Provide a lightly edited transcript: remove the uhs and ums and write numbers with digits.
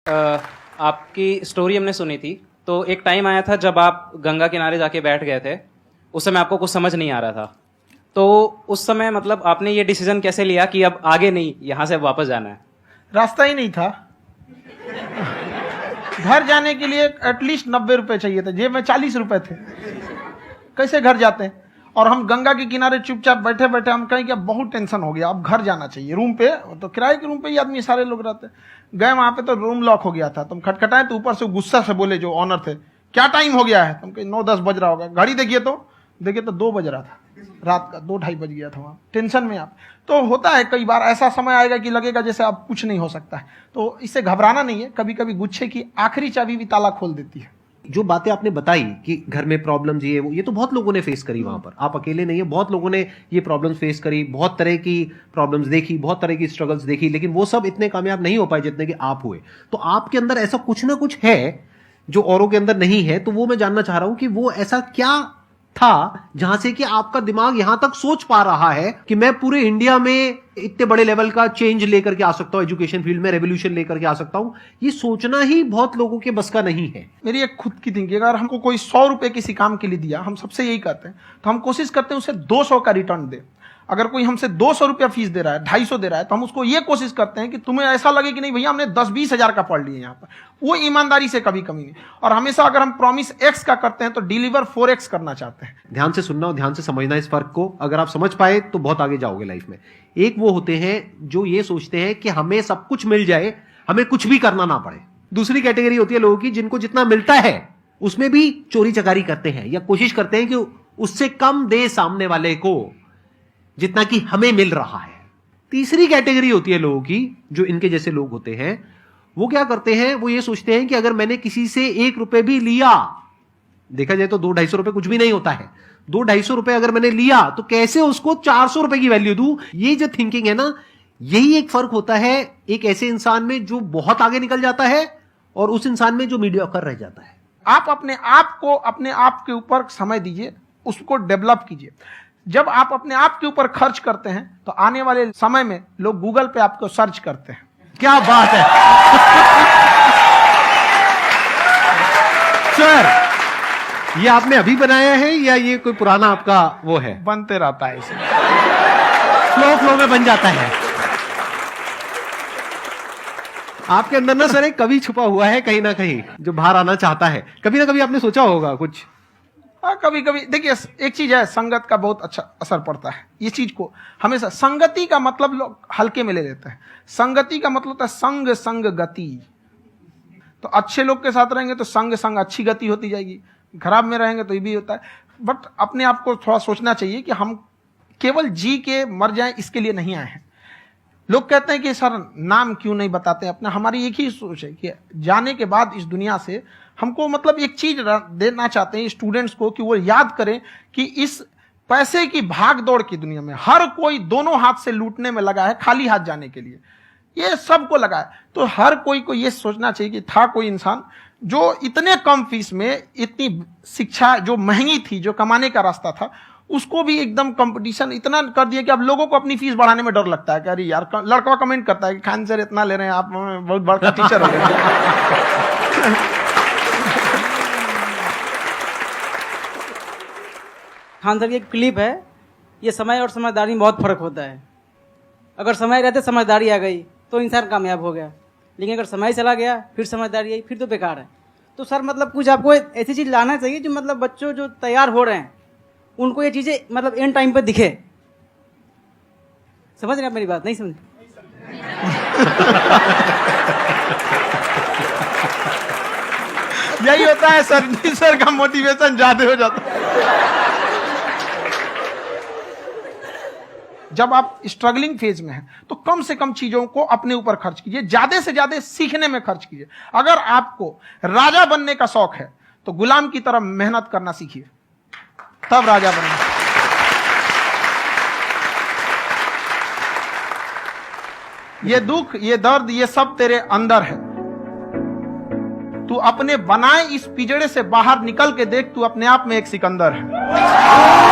आपकी स्टोरी हमने सुनी थी, तो एक टाइम आया था जब आप गंगा किनारे जाके बैठ गए थे। उस समय आपको कुछ समझ नहीं आ रहा था, तो उस समय मतलब आपने ये डिसीजन कैसे लिया कि अब आगे नहीं, यहाँ से वापस जाना है? रास्ता ही नहीं था। घर जाने के लिए एटलीस्ट 90 रुपए चाहिए थे, जेब में 40 रुपए थे। कैसे घर जाते हैं? और हम गंगा के किनारे चुपचाप बैठे बैठे हम कहें कि अब बहुत टेंशन हो गया, अब घर जाना चाहिए। रूम पे, तो किराए के रूम पे ही आदमी सारे लोग रहते। गए वहां पे तो रूम लॉक हो गया था। तुम खटखटाए तो ऊपर से गुस्सा से बोले जो ऑनर थे, क्या टाइम हो गया है? तुम कहे 9-10 बज रहा होगा। घड़ी देखिए तो 2 बज रहा था रात का, 2-2:30 बज गया था। वहां टेंशन में आप तो होता है, कई बार ऐसा समय आएगा कि लगेगा जैसे अब कुछ नहीं हो सकता है। तो इससे घबराना नहीं है। कभी कभी गुच्छे की आखिरी चाबी भी ताला खोल देती है। जो बातें आपने बताई कि घर में प्रॉब्लम ये वो, ये तो बहुत लोगों ने फेस करी वहां पर, आप अकेले नहीं है, बहुत लोगों ने ये प्रॉब्लम्स फेस करी, बहुत तरह की प्रॉब्लम्स देखी, बहुत तरह की स्ट्रगल्स देखी, लेकिन वो सब इतने कामयाब नहीं हो पाए जितने कि आप हुए। तो आपके अंदर ऐसा कुछ ना कुछ है जो औरों के अंदर नहीं है। तो वो मैं जानना चाह रहा हूं कि वो ऐसा क्या था जहां से कि आपका दिमाग यहां तक सोच पा रहा है कि मैं पूरे इंडिया में इतने बड़े लेवल का चेंज लेकर के आ सकता हूं, एजुकेशन फील्ड में रेवोल्यूशन लेकर के आ सकता हूं। ये सोचना ही बहुत लोगों के बस का नहीं है। मेरी एक खुद की थिंकिंग, अगर हमको कोई 100 रुपए किसी काम के लिए दिया, हम सबसे यही करते हैं, तो हम कोशिश करते हैं उसे 200 का रिटर्न दे। अगर कोई हमसे 200 रुपया फीस दे रहा है, 250 दे रहा है, तो हम उसको ये कोशिश करते हैं कि तुम्हें ऐसा लगे कि नहीं भैया हमने 10-20 हजार का पढ़ लिया यहाँ पर। वो ईमानदारी से कभी कमी नहीं। और हमेशा अगर हम प्रॉमिस X का करते हैं तो डिलीवर 4X करना चाहते हैं। ध्यान से सुनना और ध्यान से समझना इस फर्क को। अगर आप समझ पाए तो बहुत आगे जाओगे लाइफ में। एक वो होते हैं जो ये सोचते हैं कि हमें सब कुछ मिल जाए, हमें कुछ भी करना ना पड़े। दूसरी कैटेगरी होती है लोगों की जिनको जितना मिलता है उसमें भी चोरी चकारी करते हैं या कोशिश करते हैं कि उससे कम दे सामने वाले को जितना कि हमें मिल रहा है। तीसरी कैटेगरी होती है लोगों की, जो इनके जैसे लोग होते हैं, वो क्या करते हैं, वो ये सोचते हैं कि अगर मैंने किसी से 1 रुपए भी लिया, देखा जाए तो 200-250 रुपए कुछ भी नहीं होता है, 200-250 रुपए अगर मैंने लिया तो कैसे उसको 400 रुपए की वैल्यू दूं। ये जो थिंकिंग है ना, यही एक फर्क होता है एक ऐसे इंसान में जो बहुत आगे निकल जाता है और उस इंसान में जो मीडियोकर रह जाता है। आप अपने आप को अपने आप के ऊपर समय दीजिए, उसको डेवलप कीजिए। जब आप अपने आप के ऊपर खर्च करते हैं तो आने वाले समय में लोग गूगल पे आपको सर्च करते हैं। क्या बात है सर, ये आपने अभी बनाया है या ये कोई पुराना आपका वो है? बनते रहता है, इसे फ्लो में बन जाता है। आपके अंदर ना सर एक कवि छुपा हुआ है कहीं ना कहीं जो बाहर आना चाहता है। कभी ना कभी आपने सोचा होगा कुछ? कभी कभी देखिए, एक चीज है, संगत का बहुत अच्छा असर पड़ता है। ये चीज को हमेशा, संगति का मतलब लोग हल्के में ले लेते हैं। संगति का मतलब होता है संग संग गति। तो अच्छे लोग के साथ रहेंगे तो संग संग अच्छी गति होती जाएगी, खराब में रहेंगे तो ये भी होता है। बट अपने आप को थोड़ा सोचना चाहिए कि हम केवल जी के मर जाएं इसके लिए नहीं आए हैं। लोग कहते हैं कि सर नाम क्यों नहीं बताते अपना। हमारी एक ही सोच है कि जाने के बाद इस दुनिया से हमको मतलब एक चीज देना चाहते हैं स्टूडेंट्स को, कि वो याद करें कि इस पैसे की भाग दौड़ की दुनिया में हर कोई दोनों हाथ से लूटने में लगा है, खाली हाथ जाने के लिए ये सबको लगा है। तो हर कोई को ये सोचना चाहिए कि था कोई इंसान जो इतने कम फीस में इतनी शिक्षा जो महंगी थी, जो कमाने का रास्ता था, उसको भी एकदम कंपटीशन इतना कर दिया कि अब लोगों को अपनी फीस बढ़ाने में डर लगता है कि अरे यार, लड़का कमेंट करता है कि खान सर इतना ले रहे हैं, आप बहुत बड़ा टीचर हो गए। खान सर की एक क्लिप है, ये समय और समझदारी में बहुत फर्क होता है। अगर समय रहते समझदारी आ गई तो इंसान कामयाब हो गया, लेकिन अगर समय चला गया फिर समझदारी आई फिर तो बेकार है। तो सर मतलब कुछ आपको ऐसी चीज लाना चाहिए जो मतलब बच्चों जो तैयार हो रहे हैं उनको ये चीजें मतलब एंड टाइम पे दिखे। समझ रहे आप मेरी बात? नहीं समझ? यही होता है सर का मोटिवेशन ज्यादा हो जाता है। जब आप स्ट्रगलिंग फेज में हैं तो कम से कम चीजों को अपने ऊपर खर्च कीजिए, ज्यादा से ज्यादा सीखने में खर्च कीजिए। अगर आपको राजा बनने का शौक है तो गुलाम की तरह मेहनत करना सीखिए, तब राजा बनना। ये दुख, ये दर्द, ये सब तेरे अंदर है। तू अपने बनाए इस पिजड़े से बाहर निकल के देख, तू अपने आप में एक सिकंदर है।